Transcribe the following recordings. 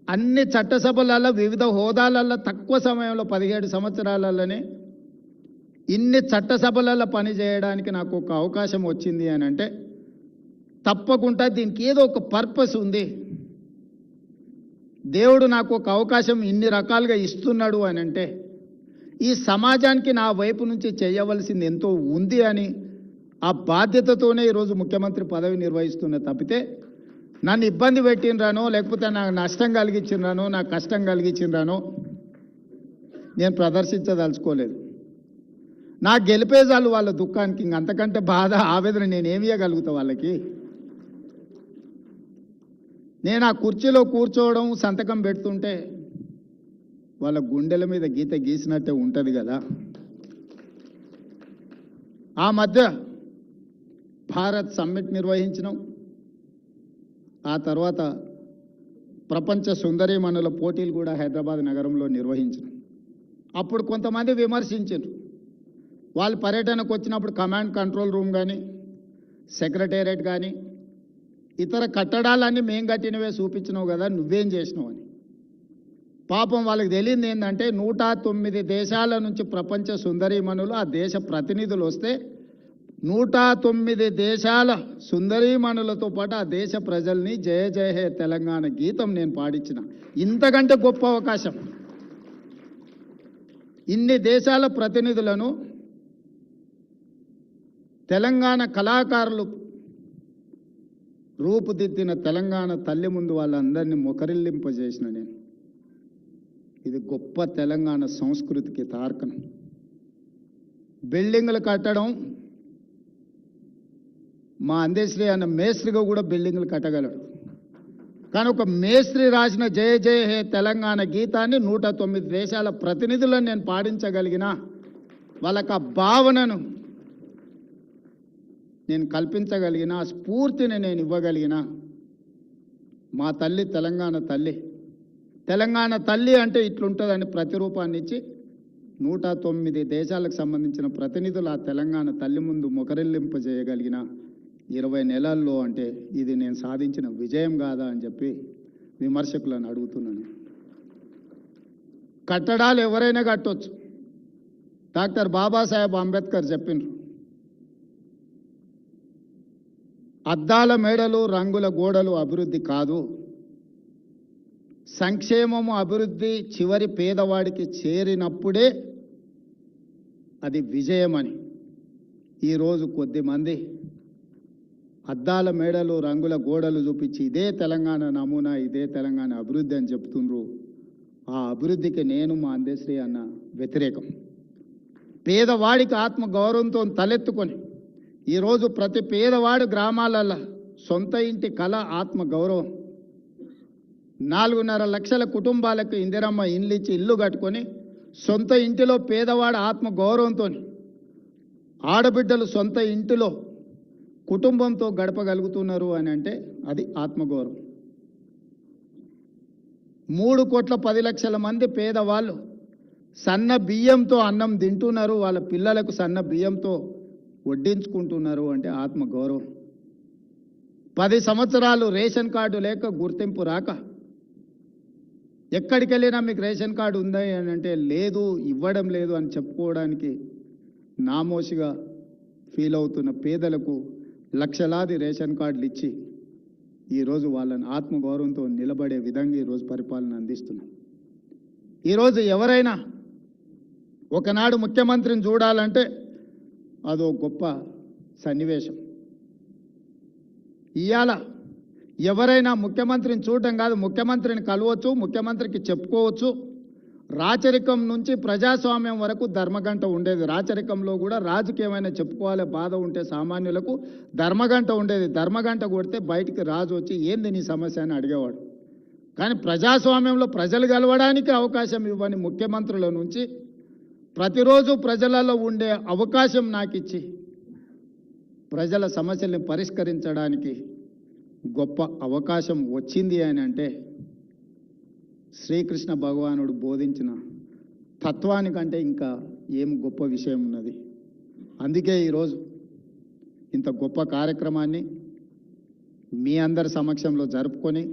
అన్ని చట్టసభలలో వివిధ హోదాలలో తక్కువ సమయంలో 17 సంవత్సరాలలోనే ఇన్ని చట్టసభలలో పని చేయడానికి నాకు ఒక అవకాశం వచ్చింది అని అంటే తప్పకుండా దీనికి ఏదో ఒక పర్పస్ ఉంది. దేవుడు నాకు ఒక అవకాశం ఇన్ని రకాలుగా ఇస్తున్నాడు అని అంటే ఈ సమాజానికి నా వైపు నుంచి చేయవలసింది ఎంతో ఉంది అని ఆ బాధ్యతతోనే ఈరోజు ముఖ్యమంత్రి పదవి నిర్వహిస్తున్న తప్పితే నన్ను ఇబ్బంది పెట్టినరానో లేకపోతే నాకు నష్టం కలిగించినరానో నాకు కష్టం కలిగించినరానో నేను ప్రదర్శించదలుచుకోలేదు. నాకు గెలిపేజాలు వాళ్ళ దుఃఖానికి ఇంకంతకంటే బాధ ఆవేదన నేనేమి ఇవ్వగలుగుతా వాళ్ళకి. నేను ఆ కుర్చీలో కూర్చోవడం సంతకం పెడుతుంటే వాళ్ళ గుండెల మీద గీత గీసినట్టే ఉంటుంది కదా. ఆ మధ్య భారత్ సమ్మిట్ నిర్వహించినాం. ఆ తర్వాత ప్రపంచ సుందరీమణుల పోటీలు కూడా హైదరాబాద్ నగరంలో నిర్వహించినాం. అప్పుడు కొంతమంది విమర్శించారు. వాళ్ళు పర్యటనకు వచ్చినప్పుడు కమాండ్ కంట్రోల్ రూమ్ కానీ సెక్రటేరియట్ కానీ ఇతర కట్టడాలన్నీ మేము కట్టినవే చూపించినావు కదా, నువ్వేం చేసినావు అని. పాపం వాళ్ళకి తెలియదు ఏంటంటే 109 దేశాల నుంచి ప్రపంచ సుందరీమణులు ఆ దేశ ప్రతినిధులు వస్తే 109 దేశాల సుందరీమణులతో పాటు ఆ దేశ ప్రజల్ని జయ జయ హే తెలంగాణ గీతం నేను పాడించిన. ఇంతకంటే గొప్ప అవకాశం. ఇన్ని దేశాల ప్రతినిధులను తెలంగాణ కళాకారులు రూపుదిద్దిన తెలంగాణ తల్లి ముందు వాళ్ళందరినీ మొకరిల్లింపజేసిన నేను. ఇది గొప్ప తెలంగాణ సంస్కృతికి తార్కణం. బిల్డింగులు కట్టడం మా అందశ్రీ అన్న మేస్త్రిగా కూడా బిల్డింగులు కట్టగలడు. కానీ ఒక మేస్త్రి రాసిన జయ జయ హే తెలంగాణ గీతాన్ని 109 దేశాల ప్రతినిధులను నేను పాడించగలిగిన, వాళ్ళకి ఆ భావనను నేను కల్పించగలిగిన, ఆ స్ఫూర్తిని నేను ఇవ్వగలిగిన మా తల్లి తెలంగాణ తల్లి. తెలంగాణ తల్లి అంటే ఇట్లుంటుందని ప్రతిరూపాన్ని ఇచ్చి 109 దేశాలకు సంబంధించిన ప్రతినిధులు ఆ తెలంగాణ తల్లి ముందు మొకరిల్లింపజేయగలిగిన 20 నెలల్లో అంటే ఇది నేను సాధించిన విజయం కాదా అని చెప్పి విమర్శకులను అడుగుతున్నాను. కట్టడాలు ఎవరైనా కట్టొచ్చు. డాక్టర్ బాబాసాహెబ్ అంబేద్కర్ చెప్పిండ్రు, అద్దాల మేడలు రంగుల గోడలు అభివృద్ధి కాదు, సంక్షేమము అభివృద్ధి చివరి పేదవాడికి చేరినప్పుడే అది విజయమని. ఈరోజు కొద్దిమంది అద్దాల మేడలు రంగుల గోడలు చూపించి ఇదే తెలంగాణ నమూనా, ఇదే తెలంగాణ అభివృద్ధి అని చెప్తుండ్రు. ఆ అభివృద్ధికి నేను మా అందశ్రీ అన్న వ్యతిరేకం. పేదవాడికి ఆత్మ గౌరవంతో తలెత్తుకొని ఈరోజు ప్రతి పేదవాడు గ్రామాలలో సొంత ఇంటి కళ ఆత్మ గౌరవం. 4.5 లక్షల కుటుంబాలకు ఇందిరమ్మ ఇండ్లు ఇచ్చి ఇల్లు కట్టుకొని సొంత ఇంటిలో పేదవాడు ఆత్మ గౌరవంతో ఆడబిడ్డలు సొంత ఇంటిలో కుటుంబంతో గడపగలుగుతున్నారు అని అంటే అది ఆత్మగౌరవం. 3,10,00,000 మంది పేదవాళ్ళు సన్న బియ్యంతో అన్నం తింటున్నారు, వాళ్ళ పిల్లలకు సన్న బియ్యంతో వడ్డించుకుంటున్నారు అంటే ఆత్మగౌరవం. 10 సంవత్సరాలు రేషన్ కార్డు లేక గుర్తింపు రాక ఎక్కడికి వెళ్ళినా మీకు రేషన్ కార్డు ఉందా అని అంటే లేదు, ఇవ్వడం లేదు అని చెప్పుకోవడానికి నామోషిగా ఫీల్ అవుతున్న పేదలకు లక్షలాది రేషన్ కార్డులు ఇచ్చి ఈరోజు వాళ్ళని ఆత్మగౌరవంతో నిలబడే విధంగా ఈరోజు పరిపాలన అందిస్తున్నాం. ఈరోజు ఎవరైనా ఒకనాడు ముఖ్యమంత్రిని చూడాలంటే అదో గొప్ప సన్నివేశం. ఇవాళ ఎవరైనా ముఖ్యమంత్రిని చూడటం కాదు, ముఖ్యమంత్రిని కలవచ్చు, ముఖ్యమంత్రికి చెప్పుకోవచ్చు. రాచరికం నుంచి ప్రజాస్వామ్యం వరకు ధర్మగంట ఉండేది. రాచరికంలో కూడా రాజుకి ఏమైనా చెప్పుకోవాలి బాధ ఉంటే సామాన్యులకు ధర్మగంట ఉండేది. ధర్మగంట కొడితే బయటికి రాజు వచ్చి ఏంది నీ సమస్య అని అడిగేవాడు. కానీ ప్రజాస్వామ్యంలో ప్రజలు గెలవడానికి అవకాశం ఇవ్వని ముఖ్యమంత్రుల నుంచి ప్రతిరోజు ప్రజలలో ఉండే అవకాశం నాకు ఇచ్చి ప్రజల సమస్యల్ని పరిష్కరించడానికి గొప్ప అవకాశం వచ్చింది అని అంటే శ్రీకృష్ణ భగవానుడు బోధించిన తత్వానికంటే ఇంకా ఏం గొప్ప విషయం ఉన్నది. అందుకే ఈరోజు ఇంత గొప్ప కార్యక్రమాన్ని మీ అందరి సమక్షంలో జరుపుకొని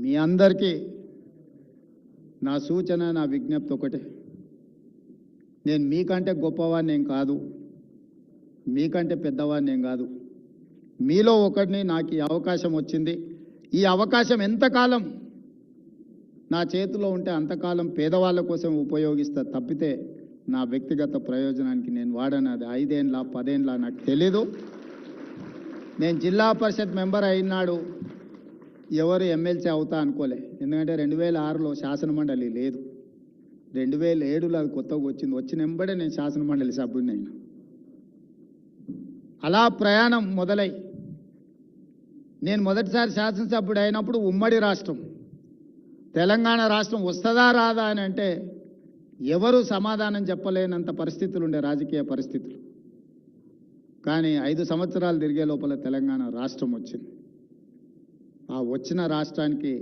మీ అందరికీ నా సూచన, నా విజ్ఞప్తి ఒకటే. నేను మీకంటే గొప్పవాడిని ఏం కాదు, మీకంటే పెద్దవాడిని ఏం కాదు. మీలో ఒకటిని నాకు ఈ అవకాశం వచ్చింది. ఈ అవకాశం ఎంతకాలం నా చేతిలో ఉంటే అంతకాలం పేదవాళ్ళ కోసం ఉపయోగిస్తా తప్పితే నా వ్యక్తిగత ప్రయోజనానికి నేను వాడను. అది 5 ఏళ్ళ 10 ఏళ్ళ నాకు తెలీదు. నేను జిల్లా పరిషత్ మెంబర్ అయినాడు ఎవరు ఎమ్మెల్సీ అవుతా అనుకోలే. ఎందుకంటే 2006లో శాసనమండలి లేదు, 2007లో అది కొత్తగా వచ్చింది. వచ్చిన వెంబడే నేను శాసనమండలి సభ్యుడిని అయినా. అలా ప్రయాణం మొదలై నేను మొదటిసారి శాసనసభ్యుడు అయినప్పుడు ఉమ్మడి రాష్ట్రం తెలంగాణ రాష్ట్రం వస్తుందా రాదా అని అంటే ఎవరు సమాధానం చెప్పలేనంత పరిస్థితులు ఉండే, రాజకీయ పరిస్థితులు. కానీ 5 సంవత్సరాలు తిరిగే లోపల తెలంగాణ రాష్ట్రం వచ్చింది. ఆ వచ్చిన రాష్ట్రానికి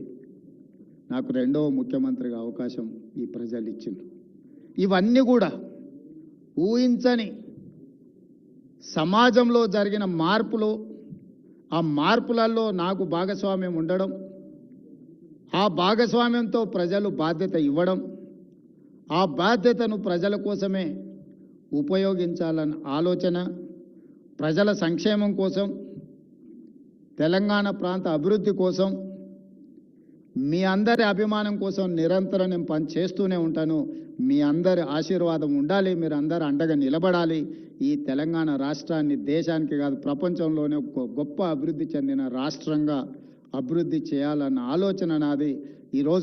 నాకు 2వ ముఖ్యమంత్రిగా అవకాశం ఈ ప్రజలు ఇచ్చిండ్రు. ఇవన్నీ కూడా ఊహించని సమాజంలో జరిగిన మార్పులు, ఆ మార్పులలో నాకు భాగస్వామ్యం ఉండడం, ఆ భాగస్వామ్యంతో ప్రజలు బాధ్యత ఇవ్వడం, ఆ బాధ్యతను ప్రజల కోసమే ఉపయోగించాలన్న ఆలోచన, ప్రజల సంక్షేమం కోసం, తెలంగాణ ప్రాంత అభివృద్ధి కోసం, మీ అందరి అభిమానం కోసం నిరంతరం నేను పని చేస్తూనే ఉంటాను. మీ అందరి ఆశీర్వాదం ఉండాలి, మీరు అందరు అండగా నిలబడాలి. ఈ తెలంగాణ రాష్ట్రాన్ని దేశానికి కాదు ప్రపంచంలోనే ఒక గొప్ప అభివృద్ధి చెందిన రాష్ట్రంగా అభివృద్ధి చేయాలన్న ఆలోచన నాది. ఈరోజు